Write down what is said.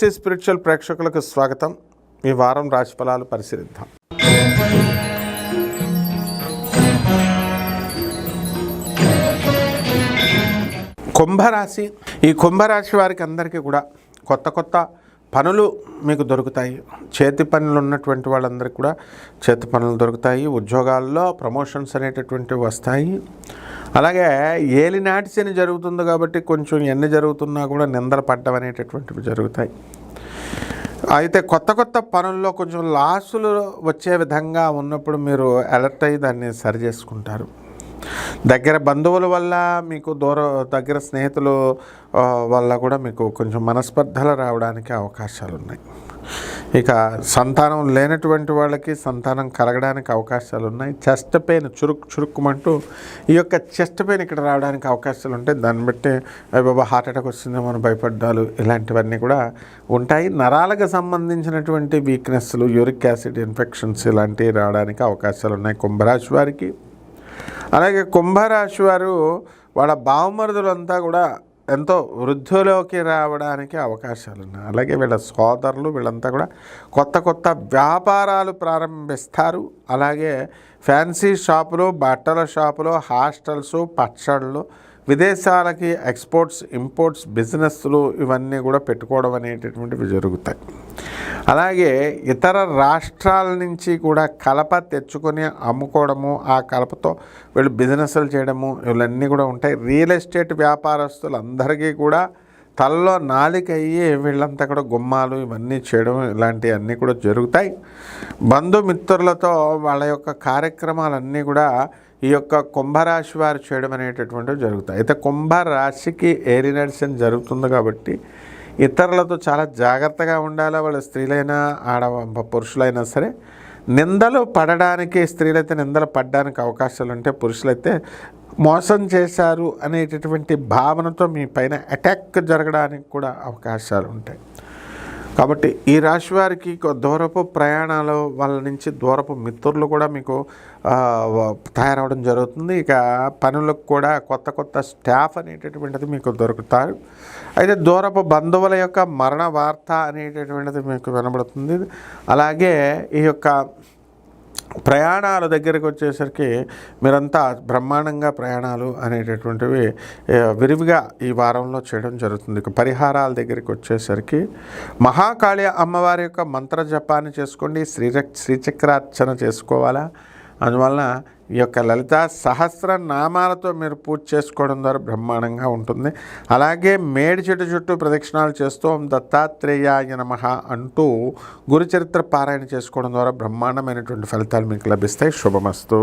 C spiritual ప్రేక్షకులకు స్వాగతం. ఈ వారం రాశి ఫలాలు పరిశీలిద్దాం. కుంభరాశి. ఈ కుంభరాశి వారికి అందరికీ కూడా కొత్త కొత్త పనులు మీకు దొరుకుతాయి. చేతి పనులు ఉన్నటువంటి వాళ్ళందరికీ కూడా చేతి పనులు దొరుకుతాయి. ఉద్యోగాల్లో ప్రమోషన్స్ అనేటటువంటివి వస్తాయి. అలాగే ఏలినాటి శని జరుగుతుంది కాబట్టి కొంచెం ఎన్ని జరుగుతున్నా కూడా నిందలు పడ్డం అనేటటువంటివి జరుగుతాయి. అయితే కొత్త కొత్త పనుల్లో కొంచెం లాసులు వచ్చే విధంగా ఉన్నప్పుడు మీరు అలర్ట్ అయ్యి దాన్ని సరి చేసుకుంటారు. దగ్గర బంధువుల వల్ల మీకు దగ్గర స్నేహితులు వల్ల కూడా మీకు కొంచెం మనస్పర్ధలు రావడానికి అవకాశాలు ఉన్నాయి. ఇక సంతానం లేనటువంటి వాళ్ళకి సంతానం కలగడానికి అవకాశాలు ఉన్నాయి. చెస్ట్ పెయిన్ చురుక్కుమంటూ ఈ యొక్క చెస్ట్ పెయిన్ ఇక్కడ రావడానికి అవకాశాలు ఉంటాయి. దాన్ని బట్టి బాబా హార్ట్ అటాక్ వస్తుందేమో అని భయపడ్డాలు ఇలాంటివన్నీ కూడా ఉంటాయి. నరాలకు సంబంధించినటువంటి వీక్నెస్లు, యూరిక్ యాసిడ్ ఇన్ఫెక్షన్స్ ఇలాంటివి రావడానికి అవకాశాలు ఉన్నాయి కుంభరాశి వారికి. అలాగే కుంభరాశి వారు వాళ్ళ బావమరుదులంతా కూడా ఎంతో వృద్ధిలోకి రావడానికి అవకాశాలు ఉన్నాయి. అలాగే వీళ్ళ సోదరులు వీళ్ళంతా కూడా కొత్త కొత్త వ్యాపారాలు ప్రారంభిస్తారు. అలాగే ఫ్యాన్సీ షాపులు, బట్టల షాపులు, హాస్టల్స్, పచ్చళ్ళు, విదేశాలకి ఎక్స్పోర్ట్స్, ఇంపోర్ట్స్, బిజినెస్లు ఇవన్నీ కూడా పెట్టుకోవడం అనేటటువంటివి జరుగుతాయి. అలాగే ఇతర రాష్ట్రాల నుంచి కూడా కలప తెచ్చుకొని అమ్ముకోవడము, ఆ కలపతో వీళ్ళు బిజినెస్లు చేయడము ఇవన్నీ కూడా ఉంటాయి. రియల్ ఎస్టేట్ వ్యాపారస్తులందరికీ కూడా తలలో నాలిక అయ్యి వీళ్ళంతా కూడా గుమ్మాలు ఇవన్నీ చేయడం ఇలాంటివన్నీ కూడా జరుగుతాయి. బంధుమిత్రులతో వాళ్ళ యొక్క కార్యక్రమాలన్నీ కూడా ఈ యొక్క కుంభరాశి వారు చేయడం అనేటటువంటివి జరుగుతాయి. అయితే కుంభరాశికి ఏలినాటి శని జరుగుతుంది కాబట్టి ఇతరులతో చాలా జాగ్రత్తగా ఉండాలి. వాళ్ళ స్త్రీలైనా పురుషులైనా సరే. నిందలు పడడానికి, స్త్రీలైతే నిందలు పడడానికి అవకాశాలు ఉంటాయి. పురుషులైతే మోసం చేశారు అనేటటువంటి భావనతో మీ పైన అటాక్ జరగడానికి కూడా అవకాశాలు ఉంటాయి. కాబట్టి ఈ రాశి వారికి దూరపు ప్రయాణాలు వాళ్ళ నుంచి దూరపు మిత్రులు కూడా మీకు తయారవడం జరుగుతుంది. ఇక పనులకు కూడా కొత్త కొత్త స్టాఫ్ అనేటటువంటిది మీకు దొరుకుతారు. అయితే దూరపు బంధువుల యొక్క మరణ వార్త అనేటటువంటిది మీకు వినబడుతుంది. అలాగే ఈ యొక్క ప్రయాణాల దగ్గరికి వచ్చేసరికి మీరంతా బ్రహ్మాండంగా ప్రయాణాలు అనేటటువంటివి విరివిగా ఈ వారంలో చేయడం జరుగుతుంది. పరిహారాల దగ్గరికి వచ్చేసరికి మహాకాళి అమ్మవారి యొక్క మంత్ర జపాన్ని చేసుకోండి. శ్రీచక్రార్చన చేసుకోవాలా. అందువలన ఈ యొక్క లలిత సహస్రనామాలతో మీరు పూజ చేసుకోవడం ద్వారా బ్రహ్మాండంగా ఉంటుంది. అలాగే మేడి చెట్టు చుట్టూ ప్రదక్షిణాలు చేస్తూ ఓం దత్తాత్రేయాయ నమః అంటూ గురుచరిత్ర పారాయణ చేసుకోవడం ద్వారా బ్రహ్మాండమైనటువంటి ఫలితాలు మీకు లభిస్తాయి. శుభమస్తు.